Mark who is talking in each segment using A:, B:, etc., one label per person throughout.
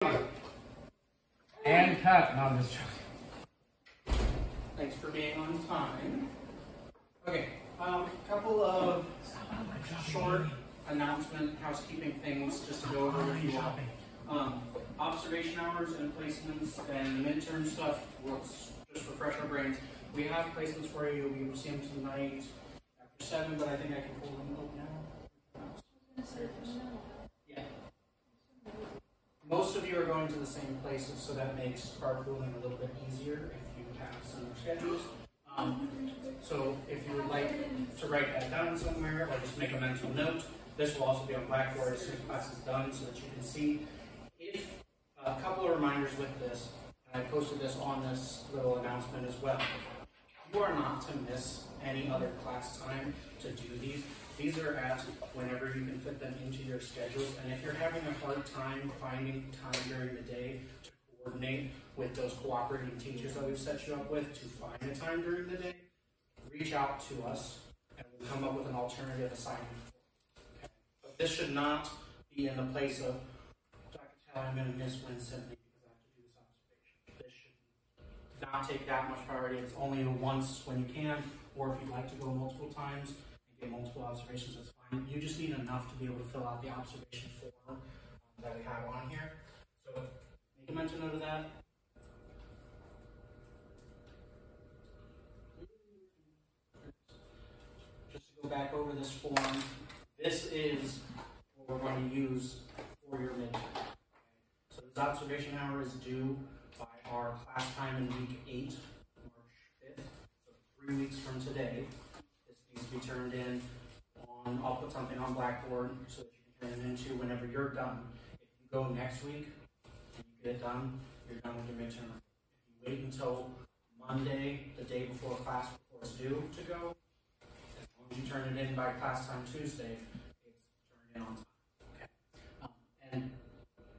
A: And cut. No, I'm just joking.
B: Thanks for being on time. Okay, couple of short announcement, housekeeping things just to go over with you all. Observation hours and placements and midterm stuff, let's just refresh our brains. We have placements for you. We will see them tonight after 7, but I think I can pull them up now. Yeah. Most of you are going to the same places, so that makes carpooling a little bit easier if you have similar schedules. So if you would like to write that down somewhere or just make a mental note, this will also be on Blackboard as soon as class is done so that you can see. If a couple of reminders with this, and I posted this on this little announcement as well. You are not to miss any other class time to do these. These are at whenever you can fit them into your schedules. And if you're having a hard time finding time during the day to coordinate with those cooperating teachers that we've set you up with to find the time during the day, reach out to us and we'll come up with an alternative assignment. Okay? But this should not be in the place of, Dr. Talley, I'm going to miss Wednesday because I have to do this observation. This should not take that much priority. It's only once when you can, or if you'd like to go multiple times and get multiple observations, that's fine. You just need enough to be able to fill out the observation form that we have on here. So make a mental note of that. Just to go back over this form, this is what we're going to use for your midterm. So this observation hour is due by our class time in week 8, March 5th, so 3 weeks from today. This needs to be turned in on, I'll put something on Blackboard so that you can turn it into whenever you're done. If you go next week and you get it done, you're done with your midterm. If you wait until Monday, the day before class, before it's due to go, as long as you turn it in by class time Tuesday, it's turned in on time. Okay. And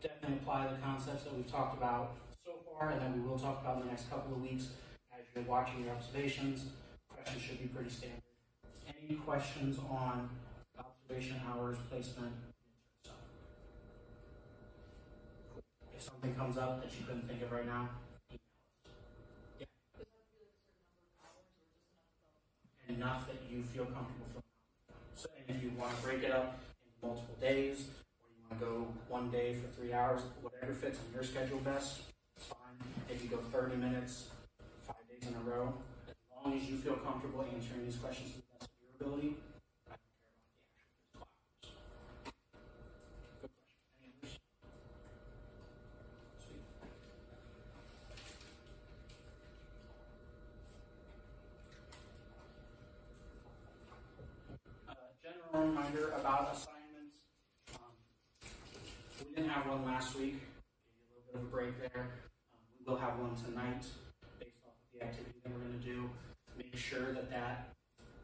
B: definitely apply the concepts that we've talked about so far and that we will talk about in the next couple of weeks as you're watching your observations. Questions should be pretty standard. Any questions on observation hours, placement, stuff? If something comes up that you couldn't think of right now, email us. Yeah. Enough that you feel comfortable filling out. So, and if you want to break it up into multiple days, go 1 day for 3 hours, whatever fits in your schedule best, it's fine. If you go 30 minutes, 5 days in a row, as long as you feel comfortable answering these questions to the best of your ability, I don't care about the actual physical hours. Good question. Any others? Sweet. General reminder about assignments. We didn't have one last week. Gave you a little bit of a break there. We will have one tonight based off of the activity that we're going to do. Make sure that that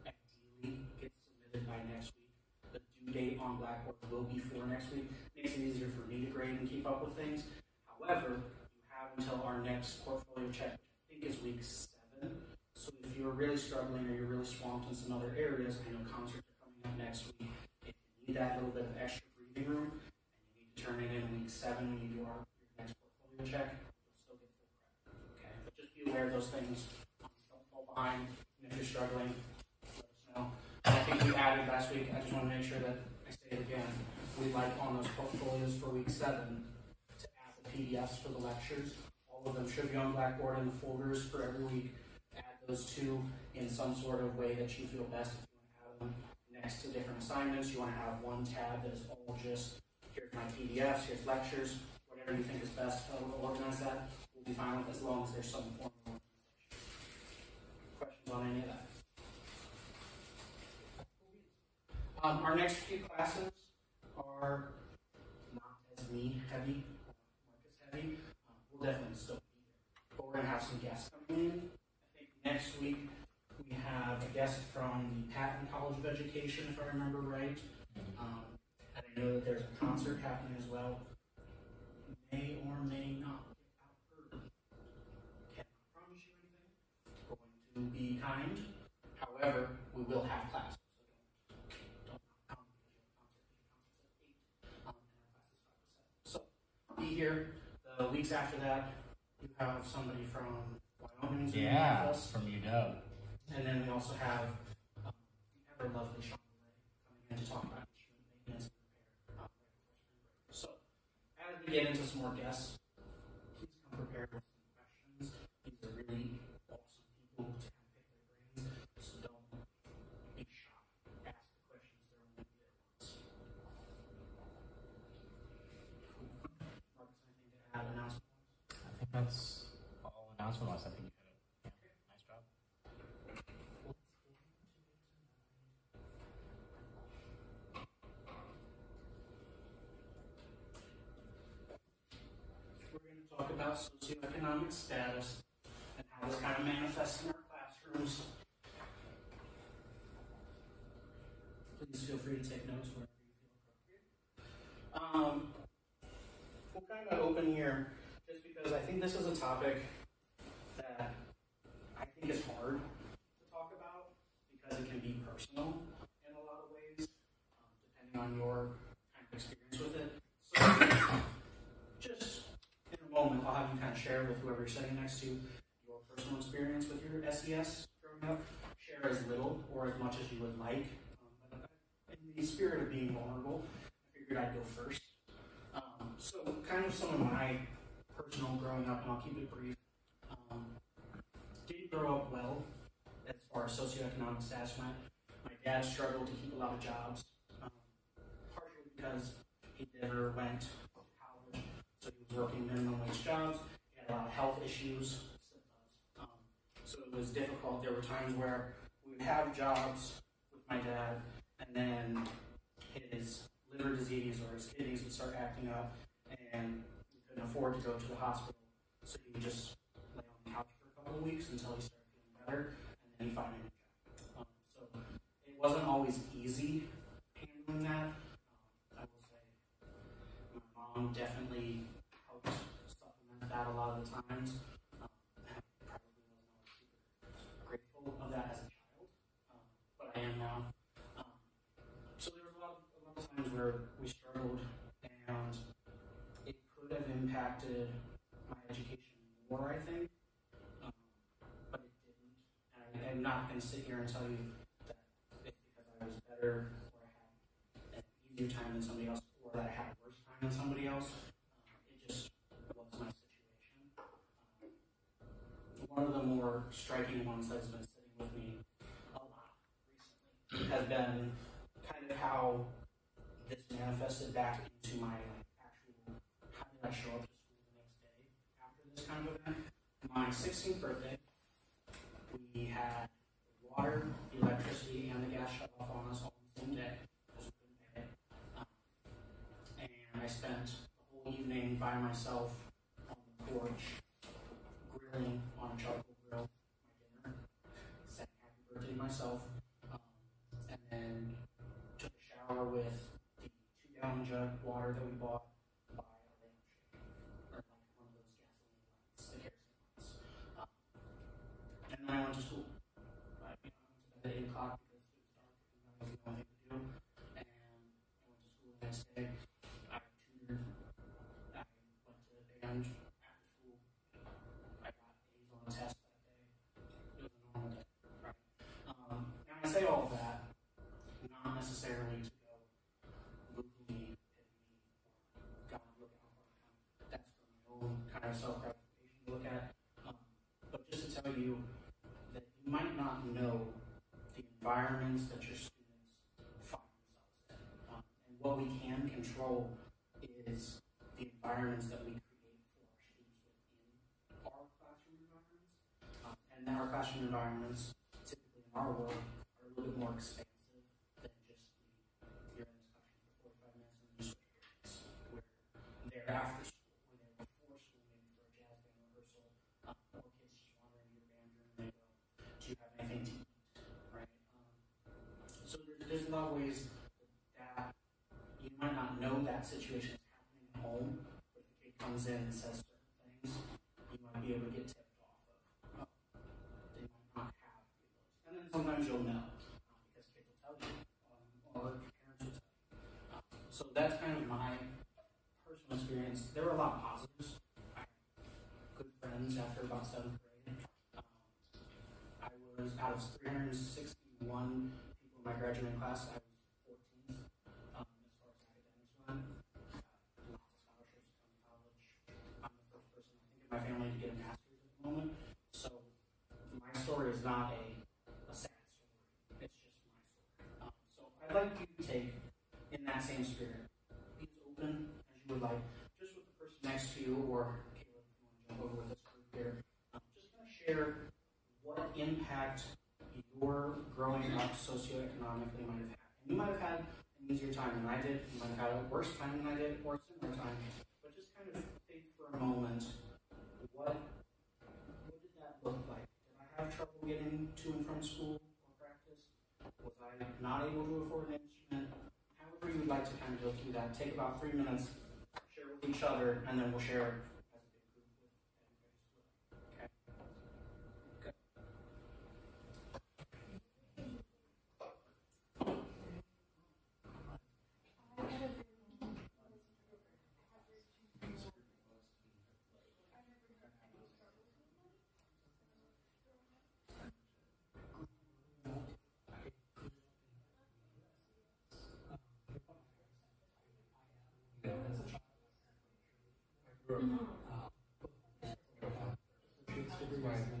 B: ideally gets submitted by next week. The due date on Blackboard will be for next week. Makes it easier for me to grade and keep up with things. However, you have until our next portfolio check, which I think is week 7. So if you're really struggling or you're really swamped in some other areas, I know concerts are coming up next week. If you need that little bit of extra breathing room, turn it in week 7 when you do your next portfolio check, you'll still get full credit. Okay, but just be aware of those things. Don't fall behind. And if you're struggling, let us know. I think we added last week. I just want to make sure that I say it again. We'd like on those portfolios for week 7 to add the PDFs for the lectures. All of them should be on Blackboard in the folders for every week. Add those two in some sort of way that you feel best. If you want to have them next to different assignments, you want to have one tab that is all just here's my PDFs, here's lectures, whatever you think is best to organize that, we'll be fine with as long as there's some form of organization. Questions on any of that? Our next few classes are not as me heavy, Marcus heavy. We'll definitely still be here, but we're going to have some guests coming in. I think next week we have a guest from the Patton College of Education, if I remember right. And I know that there's a concert happening as well. You may or may not get out early. Cannot promise you anything. Going to be kind. However, we will have classes. So don't come because you have a concert. Concert's at 8. And our class is 5 to 7. So be here. The weeks after that, you have somebody from Wyoming in
C: Yeah,
B: with us.
C: from UW.
B: And then we also have the ever lovely Sean Lay coming in to talk about instrument maintenance and repair. So, as we get into some more guests, please come prepared with some questions. These are really awesome people to kind of pick their brains, so don't be shy. Ask the questions, they're only there once. Marcus, anything to add? Announcement?
C: I think that's all announcement wise. I think you hit it. Yeah, nice job. We're going to talk about socioeconomic status and how this kind of manifests in our classrooms. Please feel free to take notes wherever you feel appropriate. We'll kind of open here just because I think this is a topic that I think is hard to talk about because it can be personal in a lot of ways, depending on your kind of experience with it. So, just in a moment, I'll have you kind of share with whoever you're sitting next to your personal experience with your SES growing up. Share as little or as much as you would like. In the spirit of being vulnerable, I figured I'd go first. So, kind of some of my personal growing up, and I'll keep it brief. Didn't grow up well as far as socioeconomic status went. My dad struggled to keep a lot of jobs, partially because he never went to college, so he was working minimum wage jobs. He had a lot of health issues, so it was difficult. There were times where we would have jobs with my dad, and then his liver disease or his kidneys would start acting up, and we couldn't afford to go to the hospital, so he would just lay on the couch for a couple of weeks until he started feeling better, and then he found a new job. So it wasn't always easy handling that. I will say my mom definitely helped supplement that a lot of the times. I probably wasn't always super grateful of that as a child, but I am now. So there was a lot of times where we struggled, and it could have impacted my education more, I think, but it didn't. And I'm not going to sit here and tell you that it's because I was better or I had an easier time than somebody else or that I had a worse time than somebody else. It just was my situation. One of the more striking ones that's been sitting with me a lot recently has been kind of how this manifested back into my actual, how did I show up to school the next day after this kind of event. My 16th birthday, we had water, electricity, and the gas shut off on us all on the same day because we couldn't pay it. And I spent the whole evening by myself on the porch, grilling on a charcoal grill my dinner, sang happy birthday to myself, and then took a shower with the 2-gallon jug of water that we bought by a lampshade, or like one of those gasoline lights, the kerosene lights. And then I went to school. I went to bed at 8 o'clock because it was dark and that was the only thing to do. And I went to school the next day. I tutored. I went to band after school. I got A's on the test that day. It was a normal day, right? And I say all of that not necessarily to go boo-hoo me, pity me, or God, look how far I've come. That's for my own kind of self-gratification to look at. But just to tell you that you might not know the environments that your students find themselves in. And what we can control is the environments that we create for our students within our classroom environments. And our classroom environments, typically in our world, are a little bit more expansive than just you're in this classroom for 45 minutes and you switch periods. Where they're after school, where they're before school, maybe for a jazz band rehearsal, or kids just wander into your band room and they go, do you have anything to eat, right? So there's a lot of ways that you might not know that situation is happening at home, but if a kid comes in and says certain things, you might be able to get tipped off of, oh, they might not have the ability. And then sometimes you'll know, because kids will tell you, or parents will tell you. So that's kind of my personal experience. There were a lot of positives.
B: friends after about 7th grade. I was out of 361 people in my graduating class. I was 14th as far as academics went. Lots of scholarships to come to college. I'm the first person I think in my family to get a master's at the moment. So my story is not a sad story. It's just my story. So I'd like you to take in that same spirit. Be as open as you would like, just with the person next to you, or Caleb, if you want to jump over with this group here. Just kind of share what impact your growing up socioeconomically might have had. And you might have had an easier time than I did, you might have had a worse time than I did, or a similar time. But just kind of think for a moment, what did that look like? Did I have trouble getting to and from school or practice? Was I not able to afford an instrument? However you would like to kind of go through that. Take about 3 minutes, share with each other, and then we'll share as a big group with everybody's split. Okay? Good.
A: Right.